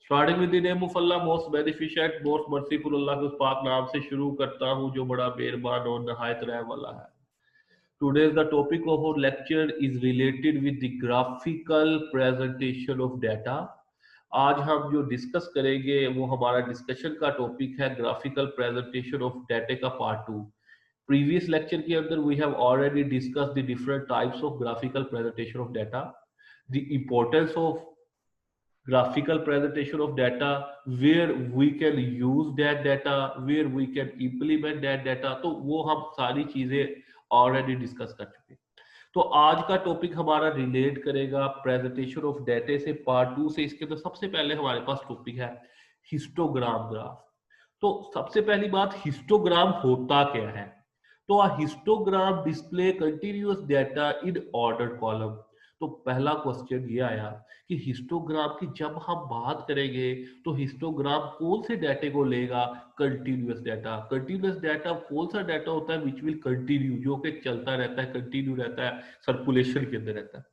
Starting with the name of Allah most beneficent most merciful. Allah के उस पाक नाम से शुरू करता हूँ जो बड़ा मेहरबान और नहायत रहम वाला है। Today the topic of our lecture is related with the graphical presentation of data। आज हम जो डिस्कस करेंगे वो हमारा डिस्कशन का टॉपिक है ग्राफिकल प्रेजेंटेशन ऑफ डाटा का पार्ट 2। प्रीवियस लेक्चर के अंदर we have already discuss the different types of graphical presentation of data, the importance of graphical presentation of data, where we can use that data, where we can implement that data। तो वो हम सारी चीजें already discuss कर चुके। तो आज का टॉपिक हमारा रिलेट करेगा प्रेजेंटेशन ऑफ डाटा से पार्ट 2 से। इसके अंदर सबसे पहले हमारे पास टॉपिक है हिस्टोग्राम ग्राफ। तो सबसे पहली बात, हिस्टोग्राम होता क्या है? तो a histogram display continuous data in ordered column। तो पहला क्वेश्चन ये आया कि हिस्टोग्राम की जब हम बात करेंगे तो हिस्टोग्राम कौन से डाटे को लेगा? Continuous data. कंटिन्यूअस डाटा कौन सा डाटा होता है? विच विल कंटिन्यू, जो कि चलता रहता है, कंटिन्यू रहता है, सर्कुलेशन के अंदर रहता है।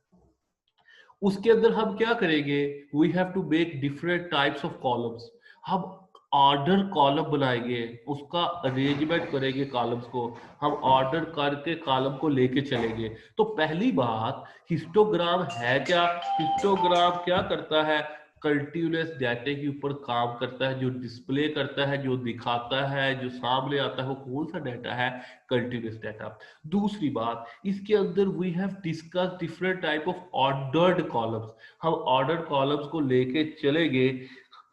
उसके अंदर हम क्या करेंगे? We have to make different types of columns. हम ऑर्डर कॉलम बनाएंगे, उसका अरेंजमेंट करेंगे, कॉलम्स को हम ऑर्डर करके कॉलम को लेके चलेंगे। तो पहली बात, हिस्टोग्राम है क्या? हिस्टोग्राम क्या करता है? कंटिन्यूअस डाटा के ऊपर काम करता है, जो डिस्प्ले करता है, जो दिखाता है, जो सामने आता है, वो कौन सा डाटा है? Continuous data. दूसरी बात, इसके अंदर we have discuss different type of ordered columns. हम ऑर्डर्ड कॉलम्स को लेके चलेंगे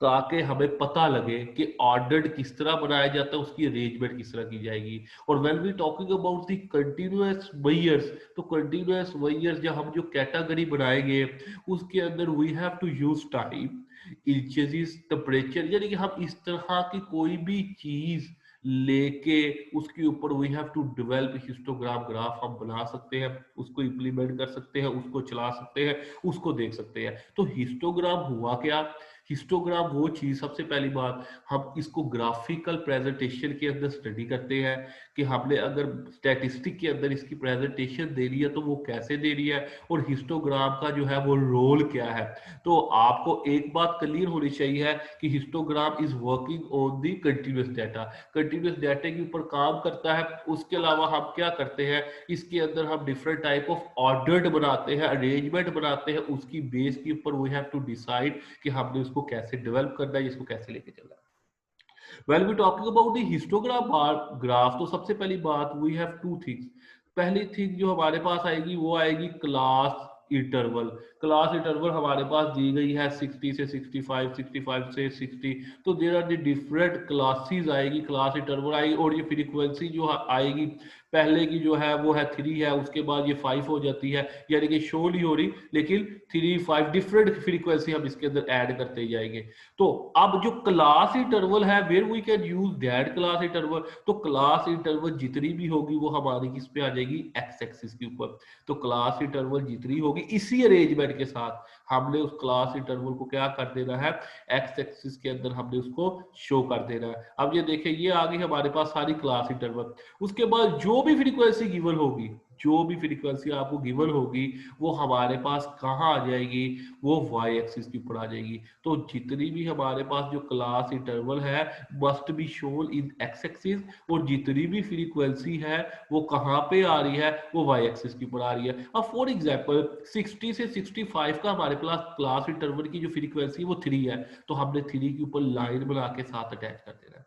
ताकि हमें पता लगे कि ऑर्डर्ड किस तरह बनाया जाता है, उसकी अरेंजमेंट किस तरह की जाएगी। और when we talking about the continuous wares, तो कंटिन्यूअस वेयर्स जब हम जो कैटेगरी बनाएंगे उसके अंदर we have to use time, inches, temperature, यानी कि हम इस तरह की कोई भी चीज लेके उसके ऊपर we have to develop histogram graph हम बना सकते हैं, उसको इंप्लीमेंट कर सकते हैं, उसको चला सकते हैं, उसको देख सकते हैं। तो हिस्टोग्राम हुआ क्या? हिस्टोग्राम वो चीज, सबसे पहली बात, हम इसको ग्राफिकल प्रेजेंटेशन के अंदर स्टडी करते हैं कि हमने अगर स्टैटिस्टिक के अंदर इसकी प्रेजेंटेशन दे रही है तो वो कैसे दे रही है, और हिस्टोग्राम का जो है वो रोल क्या है। तो आपको एक बात क्लियर होनी चाहिए कि histogram is working on the continuous data, continuous data के ऊपर काम करता है। उसके अलावा हम क्या करते हैं, इसके अंदर हम डिफरेंट टाइप ऑफ ऑर्डर्ड बनाते हैं, अरेंजमेंट बनाते हैं, उसकी बेस के ऊपर वी हैव टू डिसाइड कि हमने उसको कैसे डेवलप करना है, इसको कैसे लेके चलना है। When we talking about the histogram graph, तो सबसे पहली बात, we have two things। पहली थिंग जो हमारे पास आएगी वो आएगी क्लास इंटरवल। क्लास इंटरवल हमारे पास दी गई है 60 से 65, 65 से 60। तो there are the different classes आएगी, क्लास इंटरवल आएगी। और ये फ्रीक्वेंसी जो आएगी, पहले की जो है वो है 3 है, उसके बाद ये 5 हो जाती है, यानी कि शो नहीं हो रही, लेकिन 3, 5 डिफरेंट फ्रीक्वेंसी हम इसके अंदर ऐड करते जाएंगे। तो अब जो क्लास इंटरवल है, where we can use that class interval, तो क्लास इंटरवल जितनी भी होगी वो हमारी किस पे आ जाएगी? एक्स एक्सिस के ऊपर। तो क्लास इंटरवल जितनी होगी, इसी अरेंजमेंट के साथ हमने उस क्लास इंटरवल को क्या कर देना है? एक्स एक्सिस के अंदर हमने उसको शो कर देना है। अब ये देखिए, ये आ गई हमारे पास सारी क्लास इंटरवल। उसके बाद जो भी फ्रीक्वेंसी गिवन होगी, जो भी फ्रीक्वेंसी आपको गिवन होगी, वो हमारे पास कहाँ आ जाएगी? वो वाई एक्सिस के ऊपर आ जाएगी। तो जितनी भी हमारे पास जो क्लास इंटरवल है must be shown in x axis, और जितनी भी फ्रीक्वेंसी है वो कहाँ पे आ रही है? वो वाई एक्सिस के ऊपर आ रही है। अब फॉर एग्जांपल 60 से 65 का हमारे पास क्लास इंटरवल की जो फ्रीक्वेंसी वो 3 है, तो हमने 3 के ऊपर लाइन बना के साथ अटैच कर देना है।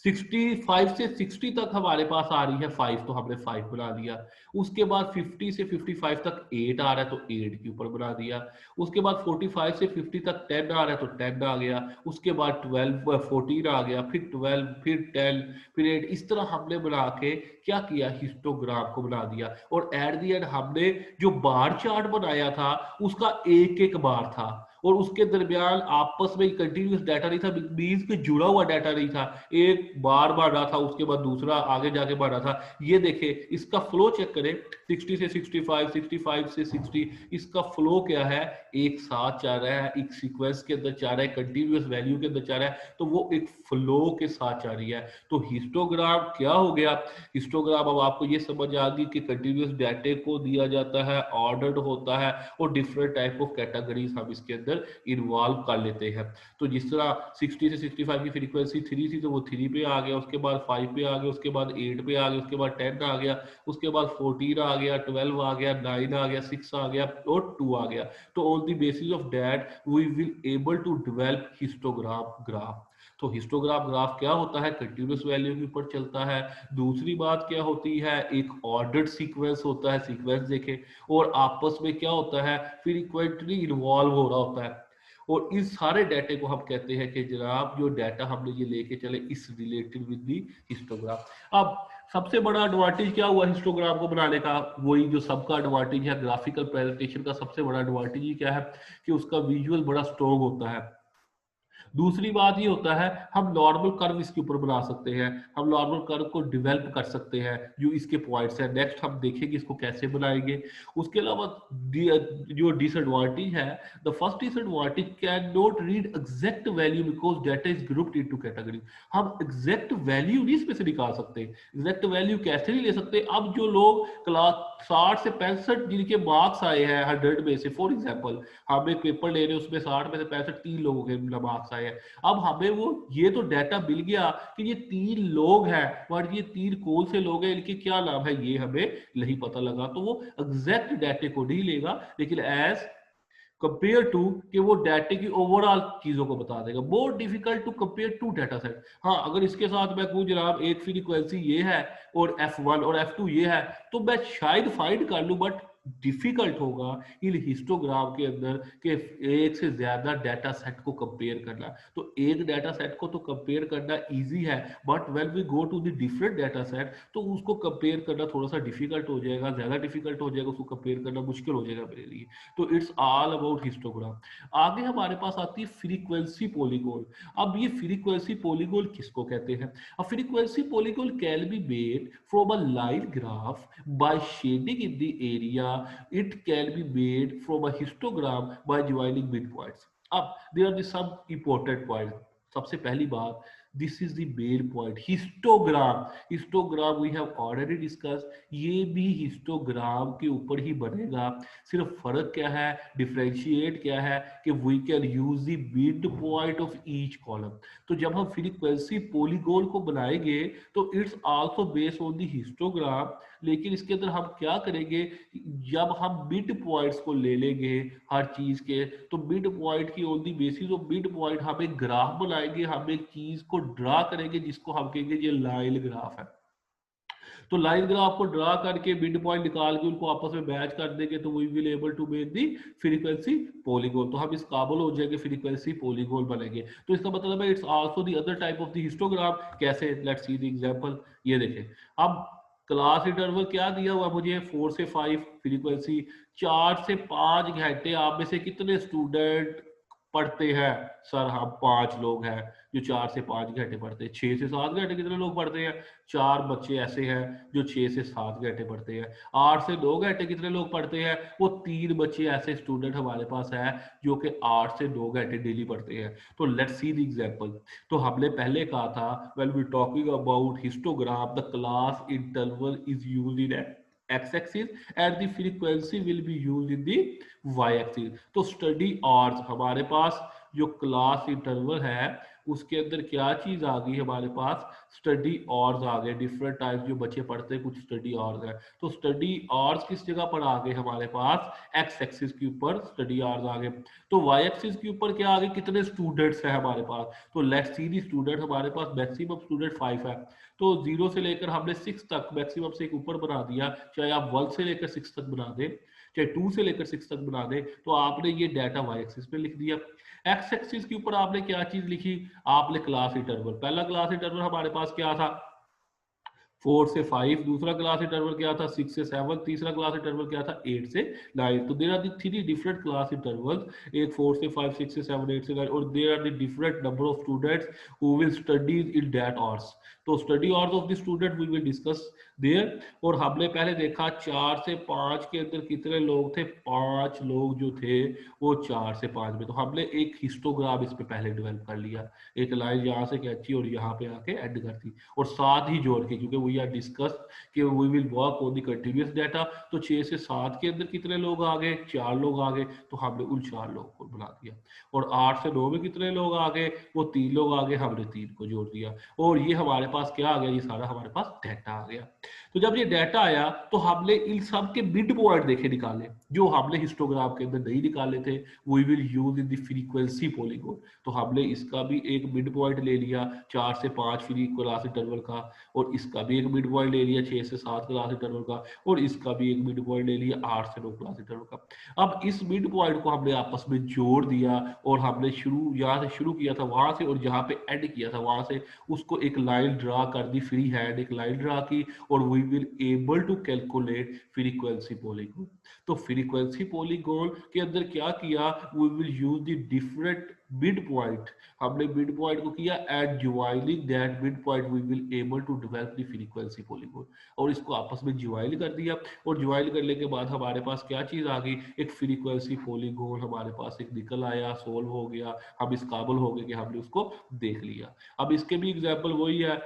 65 से 60 तक हमारे पास आ रही है 5, तो हमने 5 बना दिया। उसके बाद 50 से 55 तक 8 आ रहा है, तो 8 के ऊपर बना दिया। उसके बाद 45 से 50 तक 10 आ रहा है, तो 10 आ गया। उसके बाद 14 आ गया, फिर 12, फिर 10, फिर 8। इस तरह हमने बना के क्या किया? हिस्टोग्राम को बना दिया। और एट द एंड हमने जो बार चार्ट बनाया था उसका एक एक बार था, और उसके दरमियान आपस में कंटिन्यूअस डाटा नहीं था, बीच में जुड़ा हुआ डाटा नहीं था। एक बार बढ़ रहा था, उसके बाद दूसरा आगे जाके बढ़ रहा था। ये देखिए, इसका फ्लो चेक करें, 60 से 65, 65 से 60, इसका फ्लो क्या है? एक साथ जा रहा है, एक सीक्वेंस के अंदर जा रहा है, कंटिन्यूअस वैल्यू के अंदर जा रहा है, तो वो एक फ्लो के साथ जा रही है। तो हिस्टोग्राम क्या हो गया? हिस्टोग्राम, अब आपको ये समझ आ गई कि कंटिन्यूअस डाटा को दिया जाता है, ऑर्डर्ड होता है, और डिफरेंट टाइप ऑफ कैटेगरीज हम इसके अंदर अंदर इन्वॉल्व कर लेते हैं। तो जिस तरह 60 से 65 की फ्रीक्वेंसी 3 थी तो वो 3 पे आ गया, उसके बाद 5 पे आ गया, उसके बाद 8 पे आ गया, उसके बाद 10 आ गया, उसके बाद 14 आ गया, 12 आ गया, 9 आ गया, 6 आ गया और 2 आ गया। तो on the basis of that we will able to develop histogram graph. तो हिस्टोग्राम ग्राफ क्या होता है, कंटिन्यूस वैल्यू के ऊपर चलता है। दूसरी बात क्या होती है, एक ऑर्डर्ड सीक्वेंस होता है, सीक्वेंस देखें, और आपस में क्या होता है, फ्रीक्वेंटली इन्वॉल्व हो रहा होता है। और इस सारे डाटे को हम कहते हैं कि जनाब जो डाटा हमने ये लेके चले इस रिलेटेड विद दी हिस्टोग्राम। अब सबसे बड़ा एडवांटेज क्या हुआ हिस्टोग्राम को बनाने का, वही जो सबका एडवांटेज है, ग्राफिकल प्रेजेंटेशन का सबसे बड़ा एडवांटेज ही क्या है कि उसका विजुअल बड़ा स्ट्रॉन्ग होता है। दूसरी बात ये होता है हम नॉर्मल कर्व इसके ऊपर बना सकते हैं, हम नॉर्मल कर्व को डेवलप कर सकते हैं जो इसके पॉइंट्स हैं। नेक्स्ट हम देखेंगे इसको कैसे बनाएंगे। उसके अलावा जो डिसएडवांटेज है, the first disadvantage can not read exact value because data is grouped into category. हम एग्जैक्ट वैल्यू नहीं इसमें से निकाल सकते। एग्जैक्ट वैल्यू कैसे नहीं ले सकते, अब जो लोग क्लास 60 से 65 जिनके मार्क्स आए हैं 100 में से, फॉर एग्जाम्पल हम एक पेपर ले रहे हैं उसमें 60 में से 65 3 लोगों के मार्क्स आए हैं। अब हमें वो ये तो डाटा मिल गया कि ये 3 लोग हैं, पर ये 3 कौन से लोग हैं, इनके क्या नाम है, ये हमें नहीं पता लगा। तो वो एग्जैक्ट डाटे को नहीं लेगा, लेकिन एज कंपेयर टू कि वो डाटे की ओवरऑल चीजों को बता देगा। More difficult to compare to data set. हाँ, अगर इसके साथ मैं कहूँ जनाब एक फ्रीक्वेंसी ये है और F1 और F2 ये है तो मैं शायद फाइंड कर लूं, बट डिफिकल्ट होगा इन हिस्टोग्राम के अंदर कि एक से ज्यादा डाटा सेट को कंपेयर करना। तो एक डाटा सेट को तो कंपेयर करना इजी है, but when we go to the different data set तो उसको कंपेयर करना थोड़ा सा डिफिकल्ट हो जाएगा, ज्यादा डिफिकल्ट हो जाएगा, उसको कंपेयर करना मुश्किल हो जाएगा मेरे लिए। तो इट्स ऑल अबाउट हिस्टोग्राम। आगे हमारे पास आती है फ्रीक्वेंसी पॉलीगॉन। अब ये फ्रीक्वेंसी पॉलीगॉन किसको कहते हैं? A frequency polygon can be made from a line graph by shading in the area. It can be made from a histogram by joining midpoints. अब there are some important points. सबसे पहली बात, this is the main point, histogram. Histogram we have already discussed, ये भी histogram के ऊपर ही बनेगा। सिर्फ फर्क क्या है, डिफरेंशिएट क्या है कि we can use the midpoint of each column। तो जब हम फ्रीक्वेंसी पॉलीगॉन को बनाएंगे तो it's also based on the histogram, लेकिन इसके अंदर हम क्या करेंगे, जब हम मिड पॉइंट्स को ले लेंगे हर चीज के, तो मिड पॉइंट की on the basis of mid point हम एक ग्राफ बनाएंगे, हम एक चीज को ड्रा करेंगे जिसको हम कहेंगे ये लाइन ग्राफ है। तो लाइन ग्राफ को ड्रा करके मिड पॉइंट निकाल के उनको आपस में मैच कर देंगे तो we will able to make the frequency polygon. तो हम इस काबिल हो जाएंगे, फ्रीक्वेंसी पॉलीगॉन बनेंगे। तो इसका मतलब है it's also the other type of the histogram. कैसे, लेट्स सी द एग्जांपल। ये देखें, अब क्लास इंटरवल क्या दिया हुआ मुझे, 4 से 5 फ्रीक्वेंसी, 4 से 5 घंटे आप में से कितने स्टूडेंट पढ़ते हैं? सर हम 5 लोग हैं जो 4 से 5 घंटे पढ़ते हैं। 6 से 7 घंटे कितने लोग पढ़ते हैं? 4 बच्चे ऐसे हैं जो 6 से 7 घंटे पढ़ते हैं। 8 से 2 घंटे कितने लोग पढ़ते हैं? वो 3 बच्चे ऐसे स्टूडेंट हमारे पास है जो कि 8 से 2 घंटे डेली पढ़ते हैं। तो लेट्स सी द एग्जांपल। तो हमने पहले कहा था when we talking about histogram the class interval is used in x-axis and the frequency will be used in the y-axis। तो स्टडी आवर्स हमारे पास जो क्लास इंटरवल है उसके अंदर क्या चीज आ गई हमारे पास, स्टडी आवर्स आ गए। डिफरेंट टाइप जो बच्चे पढ़ते हैं कुछ स्टडी आवर्स है, तो स्टडी आवर्स किस जगह पर आ गए हमारे पास, एक्स एक्सिस के ऊपर स्टडी आवर्स आ गए। तो वाई एक्सिस के ऊपर क्या आ गए, कितने स्टूडेंट्स है हमारे पास। तो लेट्स सी दी स्टूडेंट, हमारे पास मैक्सिमम स्टूडेंट 5 है। तो 0 से लेकर हमने 6 तक मैक्सिमम से एक ऊपर बना दिया, चाहे आप 1 से लेकर 6 तक बना दें, चाहे 2 से लेकर 6 तक बना दें। तो आपने ये डाटा वाई एक्सिस पे लिख दिया। एक्स एक्सिस के ऊपर आपने क्या चीज लिखी, आपने क्लास इंटरवल। पहला क्लास इंटरवल हमारे पास क्या था, 4 से 5। दूसरा क्लास इंटरवल क्या था, 6 से 7। तीसरा क्लास इंटरवल क्या था, 8 से 9। तो there are the 3 different class intervals, एक 4 से 5, 6 से 7, 8 से 9, और there are the different number of students who will study in that hours. तो study hours of the student we will discuss there. और हमने पहले देखा 4 से 5 के अंदर कितने लोग थे, 5 लोग जो थे वो 4 से 5 में। तो हमने एक हिस्टोग्राम इस पे पहले डेवलप कर लिया, एक लाइन यहाँ से खींची और यहाँ पे आके एड कर दी, और साथ ही जोड़ के, क्योंकि वी आर डिस्कस कि we will work on the continuous data. तो 6 से 7 के अंदर कितने लोग आ गए, 4 लोग आ गए, तो हमने उन 4 लोगों को बुला दिया। और 8 से 9 में कितने लोग आ गए, वो 3 लोग आ गए, हमने 3 को जोड़ दिया। और ये हमारे पास क्या आ गया, ये सारा हमारे पास डाटा आ गया। तो जब ये डाटा आया तो हमने इन सब के मिड पॉइंट देखे निकाले, जो हमने हिस्टोग्राम के अंदर नहीं निकाले थे। We will use in the frequency polygon. तो हमने इसका भी एक मिड पॉइंट ले लिया 4 से 5 फ्री क्लास इंटरवल का, और इसका भी एक मिड पॉइंट ले लिया 6 से 7 क्लास इंटरवल का, और इसका भी एक मिड पॉइंट ले लिया 8 से 9 क्लास इंटरवल का। अब इस मिड पॉइंट को हमने आपस में जोड़ दिया, और हमने शुरू यहाँ से शुरू किया था वहां से, और जहाँ पे एंड किया था वहां से उसको एक लाइन ड्रा कर दी, फ्री हैंड एक लाइन ड्रा की, और we will able to calculate frequency polygon. तो फ्रीक्वेंसी पॉलीगॉन के अंदर क्या किया, we will use the different mid point. हमने मिड पॉइंट को किया and joining that mid point we will able to develop the frequency polygon. और इसको आपस में ज्वाइन कर दिया, और ज्वाइन करने के बाद हमारे पास क्या चीज आ गई, एक फ्रीक्वेंसी पॉलीगॉन हमारे पास एक निकल आया, सोल्व हो गया, हम इस काबिल हो गए कि हमने उसको देख लिया। अब इसके भी एग्जाम्पल वही है।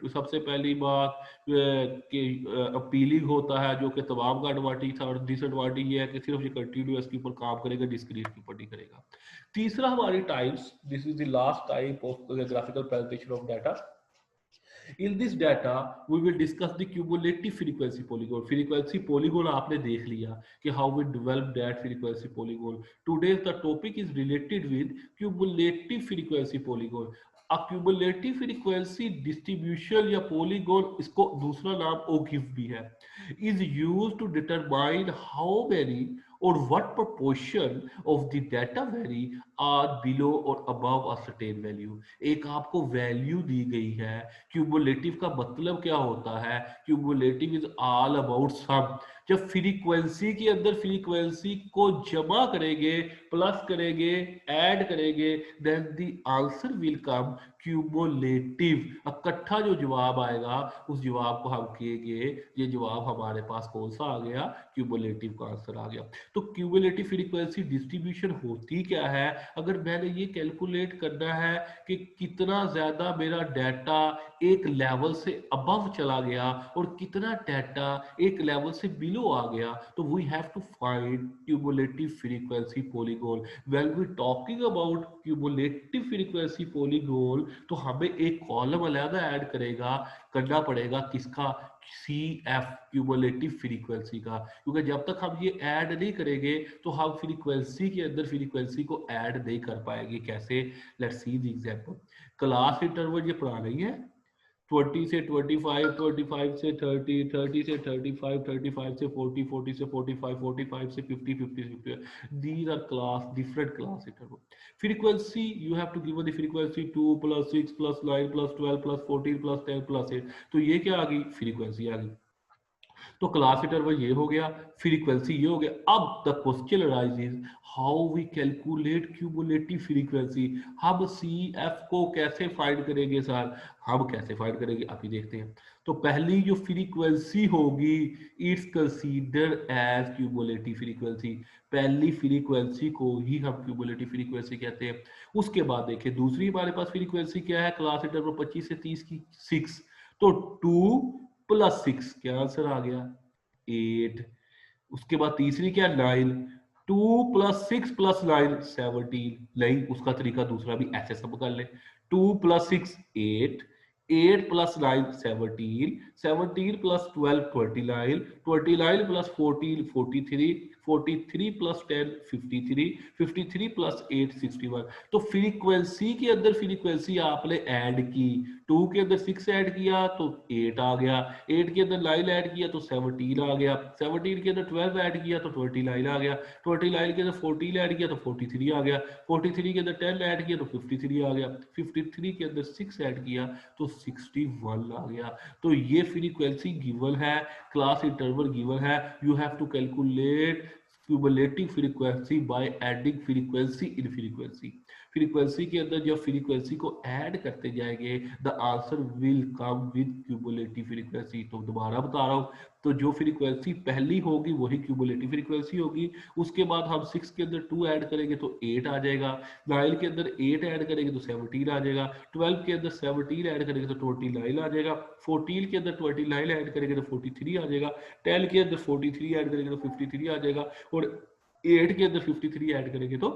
सबसे पहली बात कि अपीलिंग होता है, जो कि तमाम का एडवांटेज था, और डिसएडवांटेज ये है कि सिर्फ ये कंटिन्यूअस के ऊपर काम करेगा, डिस्क्रीट के ऊपर नहीं करेगा। तीसरा हमारी types, this is the last type of graphical presentation of data. In this data we will discuss the cumulative frequency polygon। frequency polygon आपने देख लिया कि how we develop that frequency polygon। today the topic is related with cumulative frequency polygon। accumulative frequency distribution या polygon, इसको दूसरा नाम OGIF भी है, is used to determine how many or what proportion of the data vary are below or above a certain value। एक आपको value दी गई है। क्यूमुलेटिव का मतलब क्या होता है, cumulative is all about sum. जब फ्रीक्वेंसी के अंदर फ्रीक्वेंसी को जमा करेंगे, प्लस करेंगे, ऐड करेंगे, then the answer will come cumulative. इकट्ठा जो जवाब आएगा उस जवाब को हम कहेंगे, ये जवाब हमारे पास कौन सा आ गया, क्यूमुलेटिव का आंसर आ गया। तो क्यूमुलेटिव फ्रीक्वेंसी डिस्ट्रीब्यूशन होती क्या है, अगर मैंने ये कैलकुलेट करना है कि कितना ज्यादा मेरा डाटा एक लेवल से अबव चला गया और कितना डाटा एक लेवल से बिलो आ गया, तो we have to find cumulative frequency polygon. When we talking about cumulative frequency polygon, तो हमें एक कॉलम अलग ऐड करना पड़ेगा, किसका, CF क्यूमुलेटिव फ्रीक्वेंसी का। क्योंकि जब तक हम ये ऐड नहीं करेंगे तो हम फ्रीक्वेंसी के अंदर फ्रीक्वेंसी को ऐड नहीं कर पाएंगे। कैसे, let's see the example. Class interval ये पुराना ही है, 20 से 25, 25 से 30, 30 से 35, 35 से 40, 40 से 45, 45 से 50, 50 से 50। These are class different class interval। Frequency you have to give the frequency 2 plus 6 plus 9 plus 12 plus 14 plus 10 plus 8। तो ये क्या आ गई, फ्रीक्वेंसी आ गई। तो क्लास इंटरवल ये हो गया, फ्रीक्वेंसी ये हो गया। अब the question arises how we calculate cumulative frequency. हम CF को कैसे फाइंड करेंगे सर, हम कैसे फाइंड करेंगे अभी देखते हैं। तो पहली जो फ्रीक्वेंसी होगी, it's consider as cumulative frequency. पहली फ्रीक्वेंसी को ही हम क्यूमुलेटिव फ्रीक्वेंसी कहते हैं। उसके बाद देखिए दूसरी हमारे पास फ्रीक्वेंसी क्या है, क्लास इंटरवल 25 से 30 की 6। तो 2 प्लस 6 क्या आंसर आ गया, 8। उसके बाद तीसरी क्या, 9। 2 प्लस 6 प्लस 9 17। नहीं, उसका तरीका दूसरा भी ऐसे सब कर ले। 2 plus 6 8, 8 plus 9 17, 17 plus 12 29, 29 plus 14 43, 43 plus 10 53, 53 plus 8 61। तो फ्रीक्वेंसी के अंदर फ्रीक्वेंसी आपने ऐड की, 2 के अंदर 6 ऐड किया तो 8 आ गया, 8 के अंदर 9 ऐड किया तो 17 आ गया, 17 के अंदर 12 ऐड किया तो 29 आ गया, 29 के अंदर 14 ऐड किया तो 43 आ गया, 43 के अंदर 10 ऐड किया तो 53 आ गया, 53 के अंदर 6 ऐड किया तो 61 आ गया। तो ये फ्रीक्वेंसी गिवन है, क्लास इंटरवल गिवन है। You have to calculate cumulative frequency by adding frequency in frequency। Frequency के अंदर जब फ्रीक्वेंसी को ऐड करते जाएंगे the answer will come with cumulative frequency. तो दोबारा बता रहा हूँ, तो जो फ्रीक्वेंसी पहली होगी वही क्यूमुलेटिव फ्रीक्वेंसी होगी। उसके बाद हम 6 के अंदर 2 ऐड करेंगे तो 8 आ जाएगा, 9 के अंदर 8 ऐड करेंगे तो 17 आ जाएगा, 12 के अंदर 17 ऐड करेंगे तो 29 आ जाएगा, 14 के अंदर 29 ऐड करेंगे तो 43 आ जाएगा, 10 के अंदर 43 ऐड करेंगे तो 53 आ जाएगा, और 8 के अंदर 53 ऐड करेंगे तो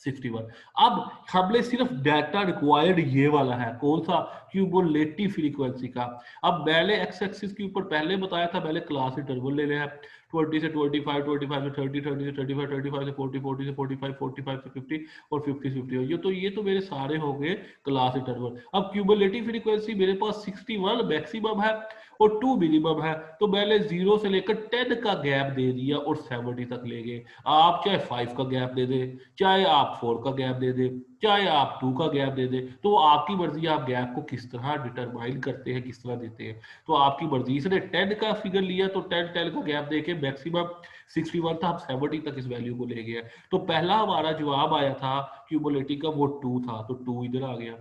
61। अब हमने सिर्फ डाटा रिक्वायर्ड ये वाला है, कौन सा, क्यूमुलेटिव फ्रीक्वेंसी का। अब मैंने एक्स एक्सिस के ऊपर पहले बताया था, मैंने क्लास इंटरवल ले लिया है 20 से 25, 25 से 30, 30 से 35, 35 से 40, 40 से 45, 45 से 50 और 50 से 50। ये तो मेरे सारे हो गए क्लास इंटरवल। अब क्यूमुलेटिव फ्रीक्वेंसी मेरे पास 61 मैक्सिमम है और 2 मिनिमम है, तो मैंने 0 से लेकर 10 का गैप दे दिया और 70 तक ले गए। आप चाहे 5 का गैप दे दे, चाहे आप 4 का गैप दे दे, चाहे आप 2 का गैप दे दे, तो आपकी मर्जी आप गैप को किस तरह डिटरमाइन करते हैं, किस तरह देते हैं, तो आपकी मर्जी। इसने 10 का फिगर लिया तो 10 का गैप देके मैक्सिमम 61 था, हम 70 तक इस वैल्यू को ले गए। तो पहला हमारा जवाब आया था क्यूमुलेटिव का, वो 2 था, तो 2 इधर आ गया।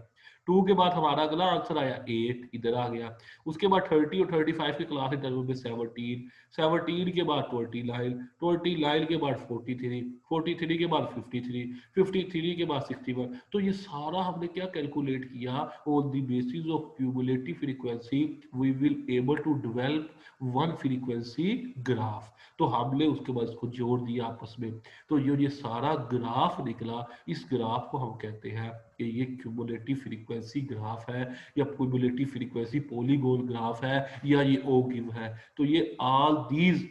2 के बाद हमारा अगला आंसर आया 8, इधर आ गया। उसके बाद 30 और 35 के क्लास इंटरवल में 17, 17 के बाद 29, 29 के बाद 43, 43 के बाद 53, 53 के बाद 61। तो ये सारा हमने क्या कैलकुलेट किया, on the basis of cumulative frequency we will able to develop one frequency graph. तो हमने उसके बाद इसको जोड़ दिया आपस में, तो ये सारा ग्राफ निकला। इस ग्राफ को हम कहते हैं कि ये क्यूमुलेटिव फ्रीक्वेंसी ग्राफ है, या क्यूमुलेटिव फ्रीक्वेंसी पॉलीगोन ग्राफ है, या ये ओगिव है। तो ये all these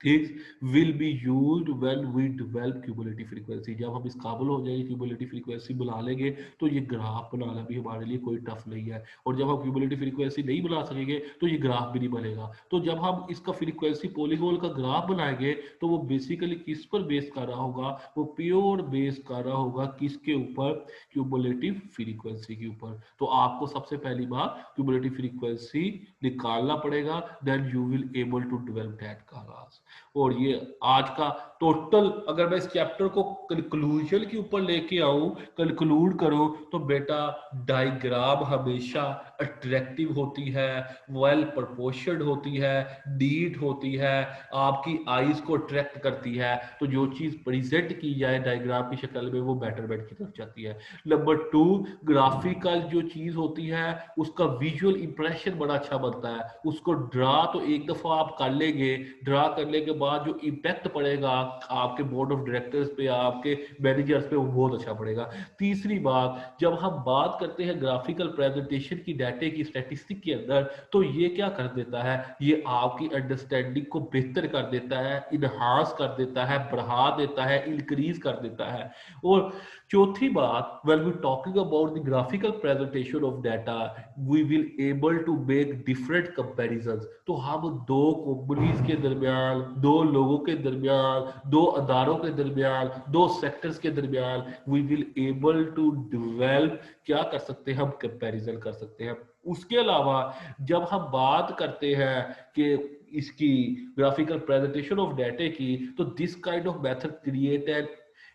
things will be used when we develop cumulative frequency. जब हम इस काबिल हो जाएंगे क्यूमुलेटिव फ्रीक्वेंसी बना लेंगे, तो ये ग्राफ बनाना भी हमारे लिए कोई टफ नहीं है। और जब हम क्यूमुलेटिव फ्रीक्वेंसी नहीं बना सकेंगे तो ये ग्राफ भी नहीं बनेगा। तो जब हम इसका फ्रीक्वेंसी पॉलीगोन का ग्राफ बनाएंगे तो वो बेसिकली किस पर बेस कर रहा होगा, वो प्योर बेस कर रहा होगा किसके ऊपर, क्यूमुलेटिव फ्रीक्वेंसी के ऊपर। तो आपको सबसे पहली बात क्यूमुलेटिव फ्रीक्वेंसी निकालना पड़ेगा, then you will able to develop that class. और ये आज का टोटल, अगर मैं इस चैप्टर को कंक्लूजन के ऊपर लेके आऊं, कंक्लूड करूं, तो बेटा डायग्राम हमेशा अट्रैक्टिव होती है, वेल प्रोपोर्शनड होती है, नीट होती है, आपकी आईज को अट्रैक्ट करती है। तो जो चीज प्रेजेंट की जाए डायग्राम की शक्ल में वो बेटरमेंट की तरफ जाती है। नंबर 2, ग्राफिकल जो चीज होती है उसका विजुअल इंप्रेशन बड़ा अच्छा बनता है। उसको ड्रा तो एक दफा आप कर लेंगे, ड्रा करने के बाद जो इम्पैक्ट पड़ेगा आपके बोर्ड ऑफ डायरेक्टर्स पे, आपके मैनेजर्स पे, वो बहुत अच्छा पड़ेगा। तीसरी बात, जब हम बात करते हैं ग्राफिकल प्रेजेंटेशन की डाटे की स्टैटिस्टिक के अंदर, तो ये क्या कर देता है, ये आपकी अंडरस्टैंडिंग को बेहतर कर देता है, इनहांस कर देता है, बढ़ा देता है, इंक्रीज कर देता है। और चौथी बात, when we talking about the graphical presentation of data we will able to make different comparisons. तो हम दो कंपनीज के दरमियान, दो लोगों के दरमियान, दो अदारों के दरमियान, दो सेक्टर्स के दरमियान we will able to develop, क्या कर सकते हैं, हम कंपैरिजन कर सकते हैं। उसके अलावा जब हम बात करते हैं कि इसकी ग्राफिकल प्रेजेंटेशन ऑफ डाटा की, तो this kind of method create an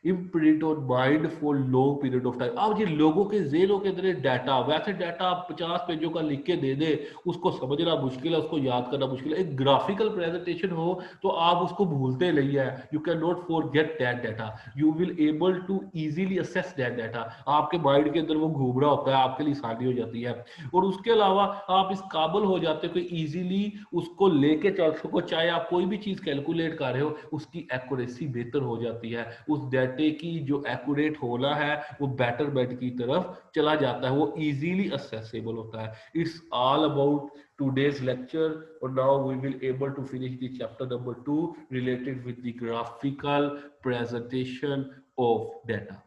imprint on mind for long period of time. अब ये लोगों के ज़हनों के अंदर डाटा, वैसे डाटा आप 50 पेजों का लिख के दे दे, उसको समझना मुश्किल है, उसको याद करना मुश्किल है। एक ग्राफिकल प्रेजेंटेशन हो तो आप उसको भूलते नहीं है, you can not forget that data, you will able to easily assess that data. आपके माइंड के अंदर वो घूम रहा होता है, आपके लिए आसानी हो जाती है। और उसके अलावा आप इस काबिल हो जाते हो कि इजीली उसको लेके चल सको, चाहे आप कोई भी चीज़ कैलकुलेट कर रहे हो, उसकी एक्यूरेसी बेहतर हो जाती है, उस डाटे की जो एक्यूरेट होना है वो बेटरमेंट की तरफ चला जाता है, वो इजीली असेसेबल होता है। It's all about today's lecture, or now we will able to finish the chapter number 2 related with the graphical presentation of data.